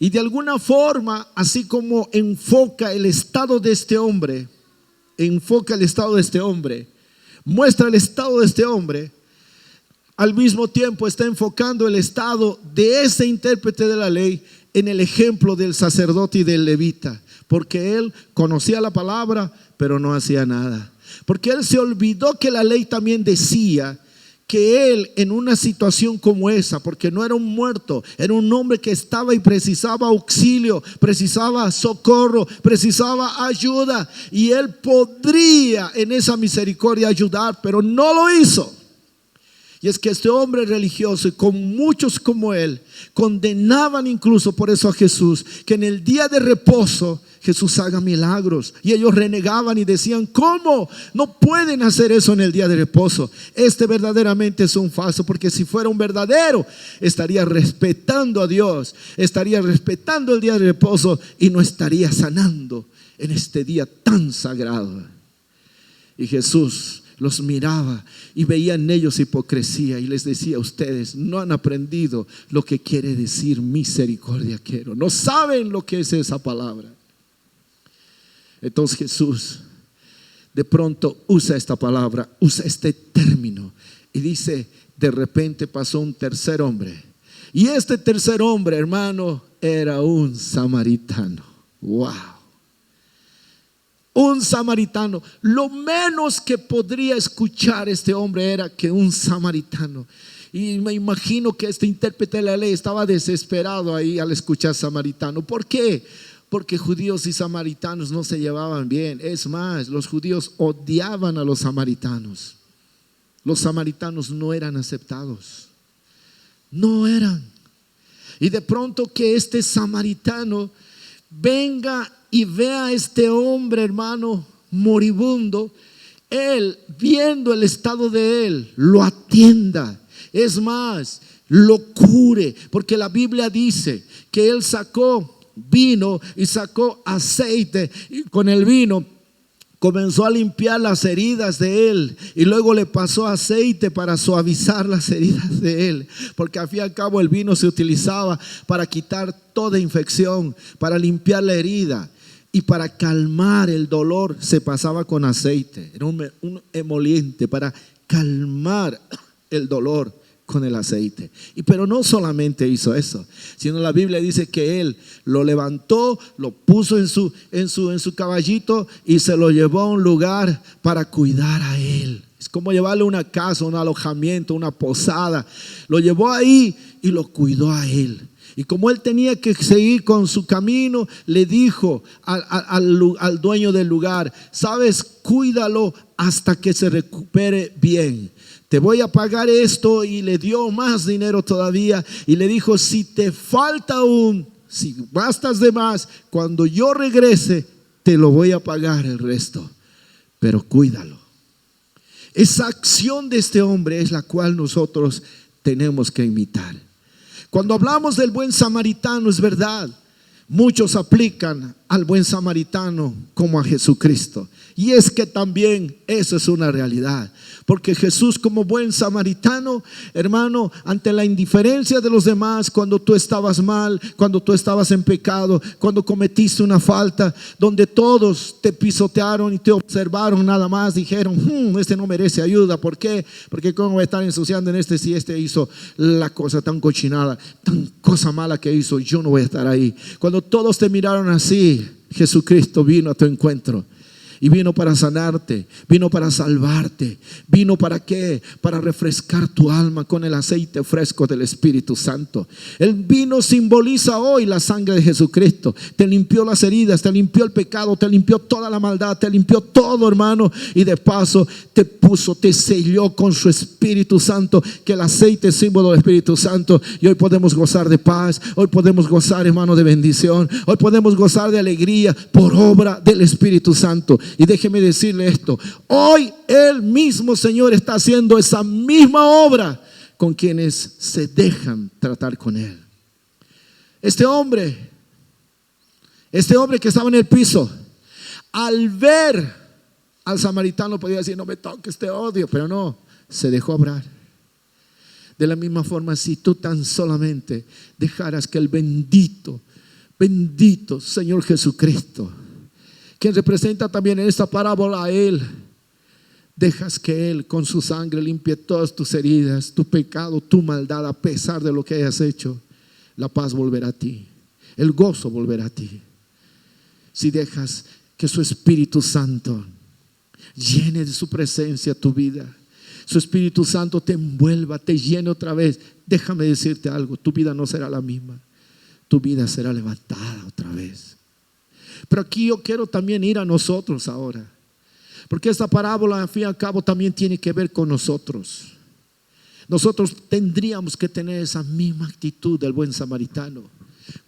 Y de alguna forma, así como enfoca el estado de este hombre, muestra el estado de este hombre, al mismo tiempo está enfocando el estado de ese intérprete de la ley en el ejemplo del sacerdote y del levita, porque él conocía la palabra, pero no hacía nada. Porque él se olvidó que la ley también decía que él en una situación como esa, porque no era un muerto, era un hombre que estaba y precisaba auxilio, precisaba socorro, precisaba ayuda, y él podría en esa misericordia ayudar, pero no lo hizo. Y es que este hombre religioso y con muchos como él condenaban incluso por eso a Jesús, que en el día de reposo Jesús haga milagros, y ellos renegaban y decían: ¿cómo? No pueden hacer eso en el día de reposo. Este verdaderamente es un falso, porque si fuera un verdadero estaría respetando a Dios, estaría respetando el día de reposo y no estaría sanando en este día tan sagrado. Y Jesús los miraba y veía en ellos hipocresía y les decía: ustedes no han aprendido lo que quiere decir misericordia quiero, no saben lo que es esa palabra. Entonces Jesús de pronto usa esta palabra, usa este término y dice: de repente pasó un tercer hombre, y este tercer hombre, hermano, era un samaritano. Wow. Un samaritano. Lo menos que podría escuchar este hombre era que un samaritano. Y me imagino que este intérprete de la ley estaba desesperado ahí al escuchar samaritano. ¿Por qué? Porque judíos y samaritanos no se llevaban bien. Es más, los judíos odiaban a los samaritanos. Los samaritanos no eran aceptados. No eran. Y de pronto que este samaritano venga y vea a este hombre, hermano, moribundo, él, viendo el estado de él, lo atienda. Es más, lo cure, porque la Biblia dice que él sacó vino y sacó aceite, y con el vino comenzó a limpiar las heridas de él, y luego le pasó aceite para suavizar las heridas de él, porque al fin y al cabo el vino se utilizaba para quitar toda infección, para limpiar la herida, y para calmar el dolor se pasaba con aceite. Era un emoliente para calmar el dolor con el aceite. Pero no solamente hizo eso, sino la Biblia dice que él lo levantó, lo puso en su caballito y se lo llevó a un lugar para cuidar a él. Es como llevarle una casa, un alojamiento, una posada. Lo llevó ahí y lo cuidó a él. Y como él tenía que seguir con su camino, le dijo al dueño del lugar: sabes, cuídalo hasta que se recupere bien. Te voy a pagar esto. Y le dio más dinero todavía. Y le dijo: si te falta aún, si gastas de más, cuando yo regrese, te lo voy a pagar el resto. Pero cuídalo. Esa acción de este hombre es la cual nosotros tenemos que imitar. Cuando hablamos del buen samaritano, es verdad, muchos aplican al buen samaritano como a Jesucristo. Y es que también eso es una realidad. Porque Jesús, como buen samaritano, hermano, ante la indiferencia de los demás, cuando tú estabas mal, cuando tú estabas en pecado, cuando cometiste una falta, donde todos te pisotearon y te observaron nada más, dijeron: este no merece ayuda. ¿Por qué? Porque cómo va a estar ensuciando en este, si este hizo la cosa tan cochinada, tan cosa mala que hizo, yo no voy a estar ahí. Cuando todos te miraron así, Jesucristo vino a tu encuentro. Y vino para sanarte, vino para salvarte. ¿Vino para qué? Para refrescar tu alma con el aceite fresco del Espíritu Santo. El vino simboliza hoy la sangre de Jesucristo. Te limpió las heridas, te limpió el pecado, te limpió toda la maldad, te limpió todo, hermano. Y de paso te selló con su Espíritu Santo, que el aceite es símbolo del Espíritu Santo. Y hoy podemos gozar de paz, hoy podemos gozar, hermano, de bendición, hoy podemos gozar de alegría por obra del Espíritu Santo. Y déjeme decirle esto: hoy el mismo Señor está haciendo esa misma obra con quienes se dejan tratar con Él. Este hombre que estaba en el piso, al ver al samaritano, podía decir: no me toques, te odio. Pero no, se dejó hablar. De la misma forma, si tú tan solamente dejaras que el bendito Señor Jesucristo, quien representa también en esta parábola a Él, dejas que Él con su sangre limpie todas tus heridas, tu pecado, tu maldad, a pesar de lo que hayas hecho, la paz volverá a ti, el gozo volverá a ti. Si dejas que su Espíritu Santo llene de su presencia tu vida, su Espíritu Santo te envuelva, te llene otra vez, déjame decirte algo: tu vida no será la misma, tu vida será levantada otra vez. Pero aquí yo quiero también ir a nosotros ahora, porque esta parábola al fin y al cabo también tiene que ver con nosotros. Nosotros tendríamos que tener esa misma actitud del buen samaritano.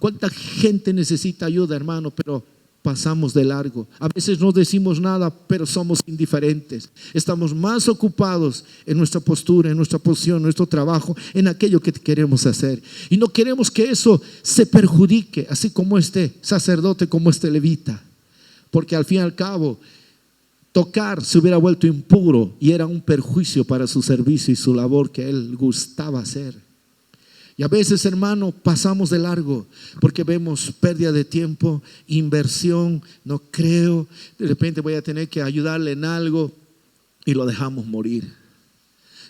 ¿Cuánta gente necesita ayuda, hermano? Pero pasamos de largo. A veces no decimos nada, pero somos indiferentes. Estamos más ocupados en nuestra postura, en nuestra posición, en nuestro trabajo, en aquello que queremos hacer. Y no queremos que eso se perjudique, así como este sacerdote, como este levita. Porque al fin y al cabo, tocar se hubiera vuelto impuro y era un perjuicio para su servicio y su labor que él gustaba hacer. Y a veces, hermano, pasamos de largo porque vemos pérdida de tiempo, inversión, no creo, de repente voy a tener que ayudarle en algo, y lo dejamos morir.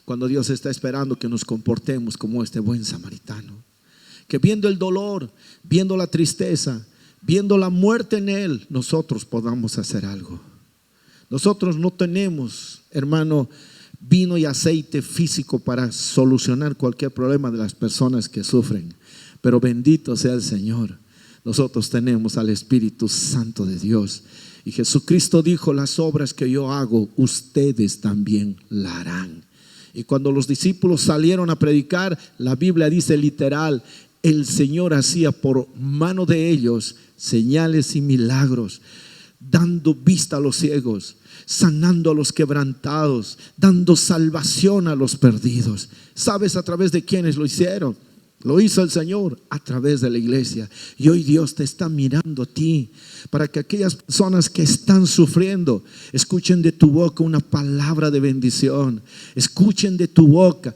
Cuando Dios está esperando que nos comportemos como este buen samaritano, que viendo el dolor, viendo la tristeza, viendo la muerte en Él, nosotros podamos hacer algo. Nosotros no tenemos, hermano, vino y aceite físico para solucionar cualquier problema de las personas que sufren, pero bendito sea el Señor, nosotros tenemos al Espíritu Santo de Dios. Y Jesucristo dijo: las obras que yo hago, ustedes también la harán. Y cuando los discípulos salieron a predicar, la Biblia dice literal: el Señor hacía por mano de ellos señales y milagros, dando vista a los ciegos, sanando a los quebrantados, dando salvación a los perdidos. ¿Sabes a través de quiénes lo hicieron? Lo hizo el Señor a través de la iglesia. Y hoy Dios te está mirando a ti para que aquellas personas que están sufriendo escuchen de tu boca una palabra de bendición. Escuchen de tu boca,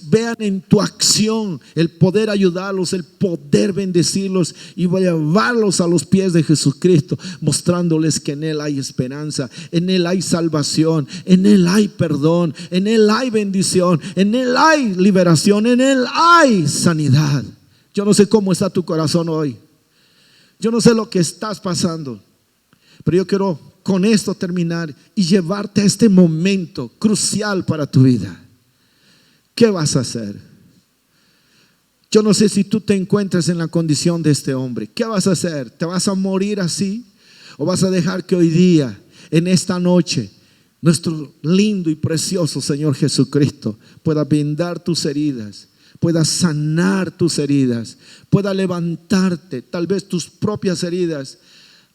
vean en tu acción el poder ayudarlos, el poder bendecirlos y llevarlos a los pies de Jesucristo, mostrándoles que en Él hay esperanza, en Él hay salvación, en Él hay perdón, en Él hay bendición, en Él hay liberación, en Él hay sanidad. Yo no sé cómo está tu corazón hoy. Yo no sé lo que estás pasando, pero yo quiero con esto terminar y llevarte a este momento crucial para tu vida. ¿Qué vas a hacer? Yo no sé si tú te encuentras en la condición de este hombre. ¿Qué vas a hacer? ¿Te vas a morir así? ¿O vas a dejar que hoy día, en esta noche, nuestro lindo y precioso Señor Jesucristo pueda vendar tus heridas, pueda sanar tus heridas, pueda levantarte? Tal vez tus propias heridas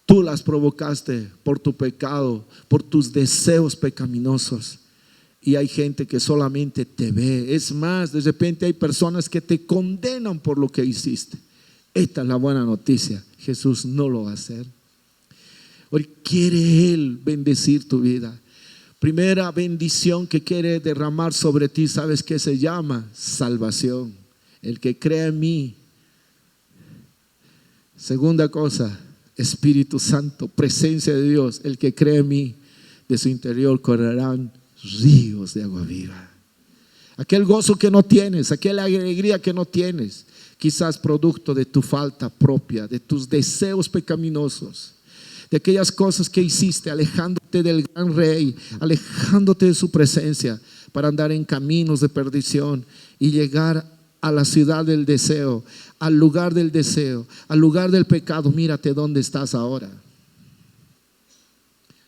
tú las provocaste por tu pecado, por tus deseos pecaminosos. Y hay gente que solamente te ve. Es más, de repente hay personas que te condenan por lo que hiciste. Esta es la buena noticia: Jesús no lo va a hacer. Hoy quiere Él bendecir tu vida. Primera bendición que quiere derramar sobre ti, ¿sabes qué se llama? Salvación. El que cree en mí. Segunda cosa, Espíritu Santo, presencia de Dios. El que cree en mí, de su interior correrán ríos de agua viva. Aquel gozo que no tienes, aquella alegría que no tienes, quizás producto de tu falta propia, de tus deseos pecaminosos, de aquellas cosas que hiciste, alejándote del gran Rey, alejándote de su presencia para andar en caminos de perdición y llegar a la ciudad del deseo, al lugar del deseo, al lugar del pecado. Mírate dónde estás ahora.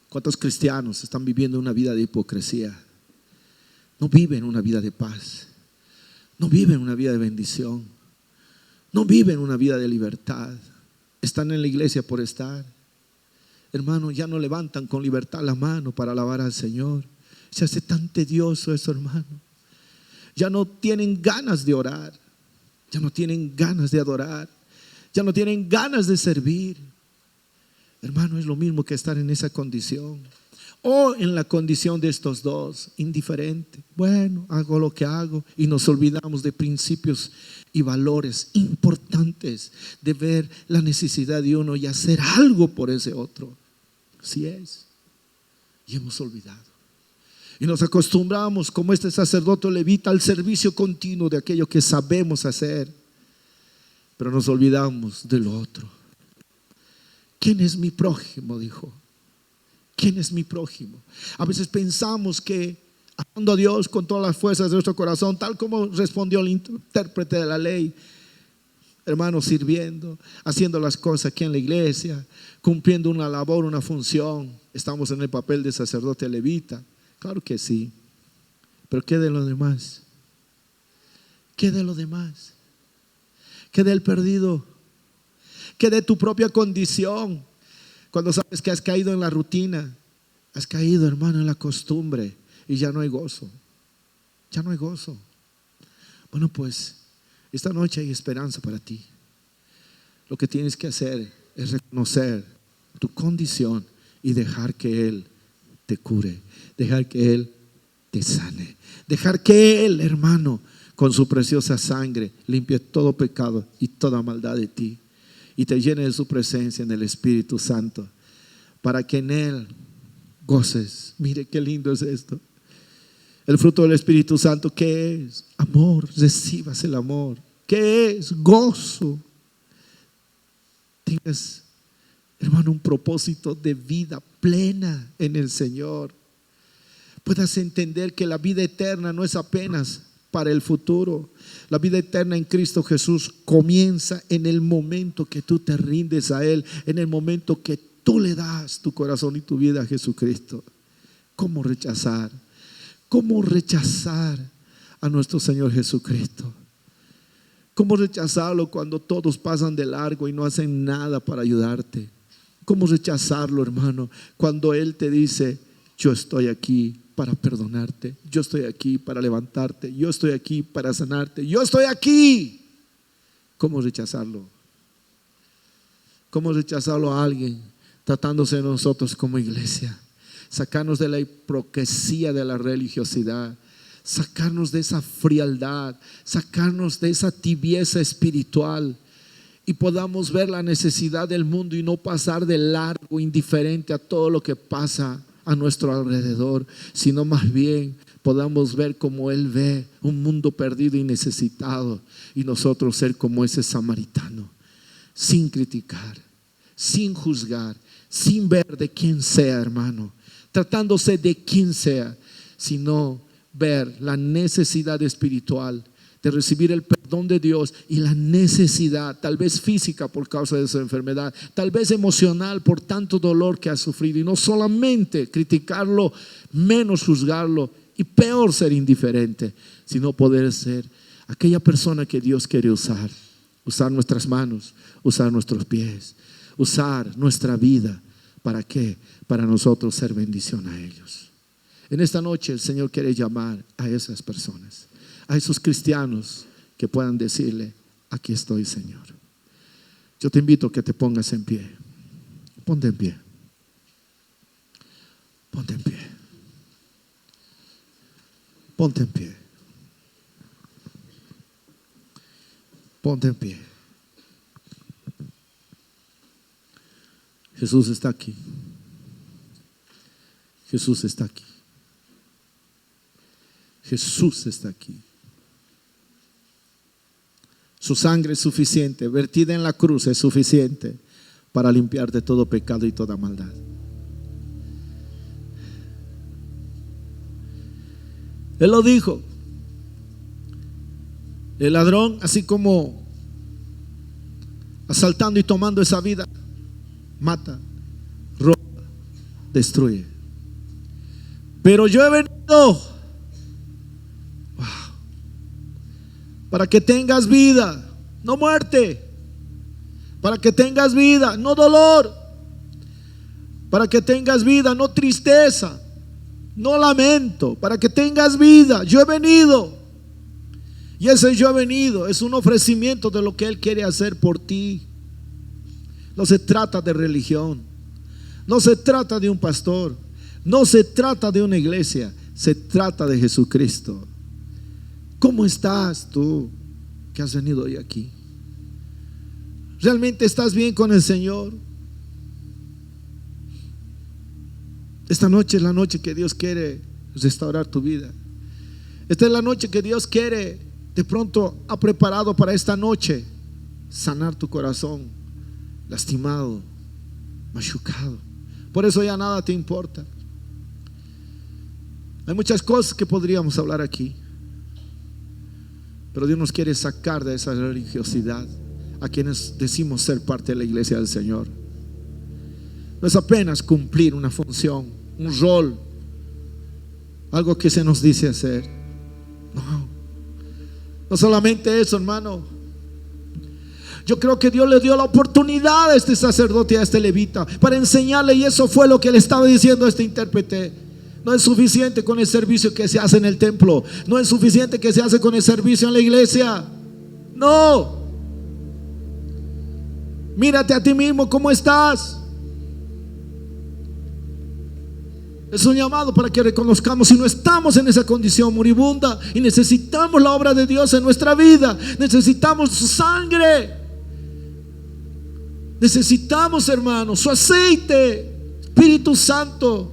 ¿Cuántos cristianos están viviendo una vida de hipocresía? No viven una vida de paz, no viven una vida de bendición, no viven una vida de libertad. Están en la iglesia por estar. Hermano, ya no levantan con libertad la mano para alabar al Señor. Se hace tan tedioso eso, hermano. Ya no tienen ganas de orar, ya no tienen ganas de adorar, ya no tienen ganas de servir. Hermano, es lo mismo que estar en esa condición o en la condición de estos dos, indiferente. Bueno, hago lo que hago y nos olvidamos de principios y valores importantes, de ver la necesidad de uno y hacer algo por ese otro. Así es. Y hemos olvidado. Y nos acostumbramos, como este sacerdote levita, al servicio continuo de aquello que sabemos hacer, pero nos olvidamos de lo otro. ¿Quién es mi prójimo?, dijo. ¿Quién es mi prójimo? A veces pensamos que amando a Dios con todas las fuerzas de nuestro corazón, tal como respondió el intérprete de la ley, hermanos, sirviendo, haciendo las cosas aquí en la iglesia, cumpliendo una labor, una función, estamos en el papel de sacerdote levita. Claro que sí, pero ¿qué de lo demás? ¿Qué de lo demás? ¿Qué del perdido? ¿Qué de tu propia condición? Cuando sabes que has caído en la rutina, has caído, hermano, en la costumbre y ya no hay gozo. Ya no hay gozo. Bueno, pues esta noche hay esperanza para ti. Lo que tienes que hacer es reconocer tu condición y dejar que Él te cure, dejar que Él te sane, dejar que Él, hermano, con su preciosa sangre limpie todo pecado y toda maldad de ti y te llene de su presencia en el Espíritu Santo, para que en Él goces. Mire qué lindo es esto. El fruto del Espíritu Santo, ¿qué es? Amor. Recibas el amor. ¿Qué es? Gozo. Tengas, hermano, un propósito de vida plena en el Señor. Puedas entender que la vida eterna no es apenas para el futuro. La vida eterna en Cristo Jesús comienza en el momento que tú te rindes a Él, en el momento que tú le das tu corazón y tu vida a Jesucristo. ¿Cómo rechazar? ¿Cómo rechazar a nuestro Señor Jesucristo? ¿Cómo rechazarlo cuando todos pasan de largo y no hacen nada para ayudarte? ¿Cómo rechazarlo, hermano, cuando Él te dice: yo estoy aquí para perdonarte, yo estoy aquí para levantarte, yo estoy aquí para sanarte, yo estoy aquí? ¿Cómo rechazarlo? ¿Cómo rechazarlo a alguien tratándose de nosotros como iglesia? Sacarnos de la hipocresía de la religiosidad, sacarnos de esa frialdad, sacarnos de esa tibieza espiritual, y podamos ver la necesidad del mundo y no pasar de largo, indiferente a todo lo que pasa a nuestro alrededor, sino más bien podamos ver como Él ve un mundo perdido y necesitado, y nosotros ser como ese samaritano, sin criticar, sin juzgar, sin ver de quién sea, hermano, tratándose de quien sea, sino ver la necesidad espiritual de recibir el perdón de Dios y la necesidad, tal vez física por causa de su enfermedad, tal vez emocional por tanto dolor que ha sufrido, y no solamente criticarlo, menos juzgarlo y peor ser indiferente, sino poder ser aquella persona que Dios quiere usar nuestras manos, usar nuestros pies, usar nuestra vida. ¿Para qué? Para nosotros ser bendición a ellos. En esta noche el Señor quiere llamar a esas personas, a esos cristianos que puedan decirle: aquí estoy, Señor. Yo te invito a que te pongas en pie. Ponte en pie. Ponte en pie. Ponte en pie. Ponte en pie. Jesús está aquí. Jesús está aquí. Jesús está aquí. Su sangre es suficiente, vertida en la cruz es suficiente para limpiar de todo pecado y toda maldad. Él lo dijo. El ladrón, así como asaltando y tomando esa vida, mata, roba, destruye. Pero yo he venido para que tengas vida, no muerte. Para que tengas vida, no dolor. Para que tengas vida, no tristeza, no lamento. Para que tengas vida. Yo he venido. Y ese yo he venido es un ofrecimiento de lo que Él quiere hacer por ti. No se trata de religión, no se trata de un pastor, no se trata de una iglesia, se trata de Jesucristo. ¿Cómo estás tú que has venido hoy aquí? ¿Realmente estás bien con el Señor? Esta noche es la noche que Dios quiere restaurar tu vida. Esta es la noche que Dios quiere, de pronto ha preparado para esta noche, sanar tu corazón lastimado, machucado. Por eso ya nada te importa. Hay muchas cosas que podríamos hablar aquí, pero Dios nos quiere sacar de esa religiosidad a quienes decimos ser parte de la iglesia del Señor. No es apenas cumplir una función, un rol, algo que se nos dice hacer. No solamente eso, hermano. Yo creo que Dios le dio la oportunidad a este sacerdote y a este levita para enseñarle, y eso fue lo que le estaba diciendo a este intérprete. No es suficiente con el servicio que se hace en el templo, no es suficiente que se hace con el servicio en la iglesia. No. Mírate a ti mismo, ¿cómo estás? Es un llamado para que reconozcamos si no estamos en esa condición moribunda y necesitamos la obra de Dios en nuestra vida. Necesitamos su sangre. Necesitamos, hermanos, su aceite. Espíritu Santo.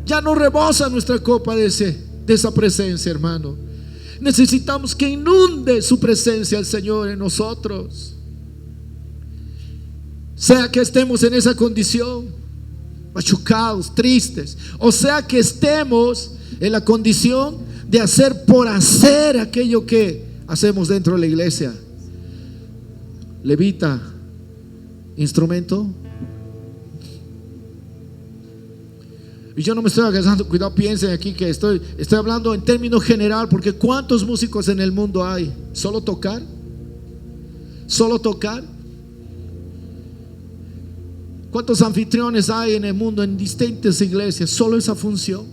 Ya no rebosa nuestra copa de esa presencia, hermano. Necesitamos que inunde su presencia el Señor en nosotros. Sea que estemos en esa condición, machucados, tristes, o sea que estemos en la condición de hacer por hacer aquello que hacemos dentro de la iglesia. Levita, instrumento. Y yo no me estoy agarrando, cuidado, piensen aquí que estoy hablando en términos general, porque ¿cuántos músicos en el mundo hay? ¿Solo tocar? ¿Solo tocar? ¿Cuántos anfitriones hay en el mundo en distintas iglesias? Solo esa función.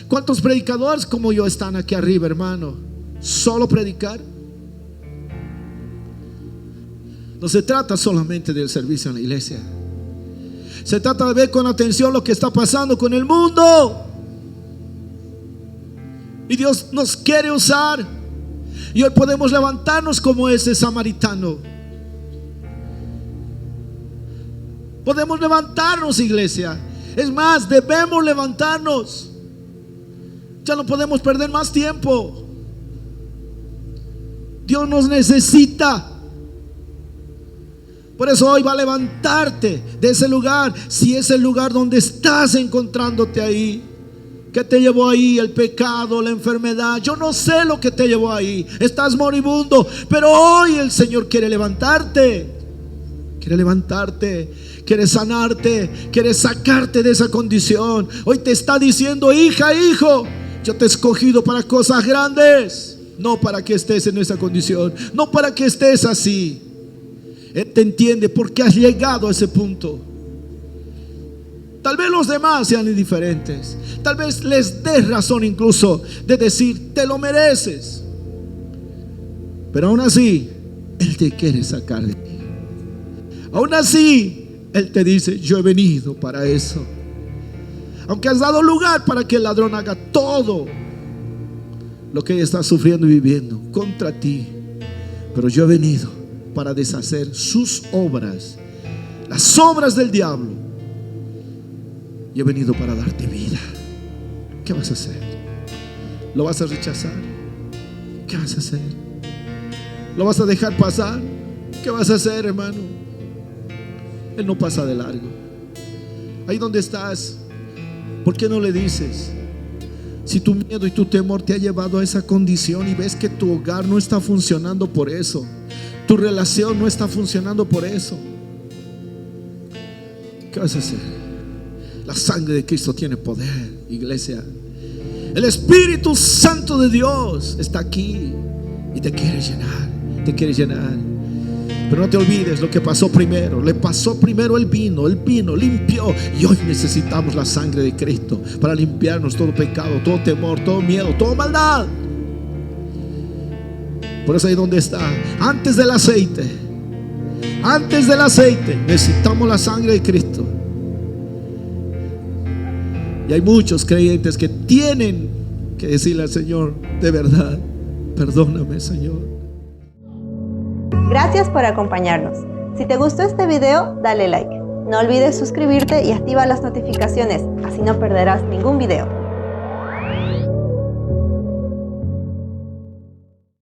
¿Cuántos predicadores como yo están aquí arriba, hermano? ¿Solo predicar? No se trata solamente del servicio en la iglesia. Se trata de ver con atención lo que está pasando con el mundo. Y Dios nos quiere usar. Y hoy podemos levantarnos como ese samaritano. Podemos levantarnos, iglesia. Es más, debemos levantarnos. Ya no podemos perder más tiempo. Dios nos necesita. Por eso hoy va a levantarte de ese lugar. Si es el lugar donde estás encontrándote ahí. ¿Qué te llevó ahí? El pecado, la enfermedad. Yo no sé lo que te llevó ahí. Estás moribundo. Pero hoy el Señor quiere levantarte. Quiere levantarte. Quiere sanarte. Quiere sacarte de esa condición. Hoy te está diciendo: hija, hijo, yo te he escogido para cosas grandes. No para que estés en esa condición. No para que estés así. Él te entiende porque has llegado a ese punto. Tal vez los demás sean indiferentes. Tal vez les des razón incluso de decir: te lo mereces. Pero aún así Él te quiere sacar de ti. Aún así Él te dice: yo he venido para eso. Aunque has dado lugar para que el ladrón haga todo lo que ella está sufriendo y viviendo contra ti, pero yo he venido para deshacer sus obras, las obras del diablo. Y he venido para darte vida. ¿Qué vas a hacer? ¿Lo vas a rechazar? ¿Qué vas a hacer? ¿Lo vas a dejar pasar? ¿Qué vas a hacer, hermano? Él no pasa de largo. Ahí donde estás, ¿por qué no le dices? Si tu miedo y tu temor te ha llevado a esa condición y ves que tu hogar no está funcionando por eso, tu relación no está funcionando por eso, ¿qué vas a hacer? La sangre de Cristo tiene poder, iglesia. El Espíritu Santo de Dios está aquí y te quiere llenar, te quiere llenar. Pero no te olvides lo que pasó primero. Le pasó primero el vino, limpió. Y hoy necesitamos la sangre de Cristo para limpiarnos todo pecado, todo temor, todo miedo, toda maldad. Por eso ahí donde está, antes del aceite necesitamos la sangre de Cristo. Y hay muchos creyentes que tienen que decirle al Señor: de verdad, perdóname, Señor. Gracias por acompañarnos. Si te gustó este video, dale like. No olvides suscribirte y activa las notificaciones, así no perderás ningún video.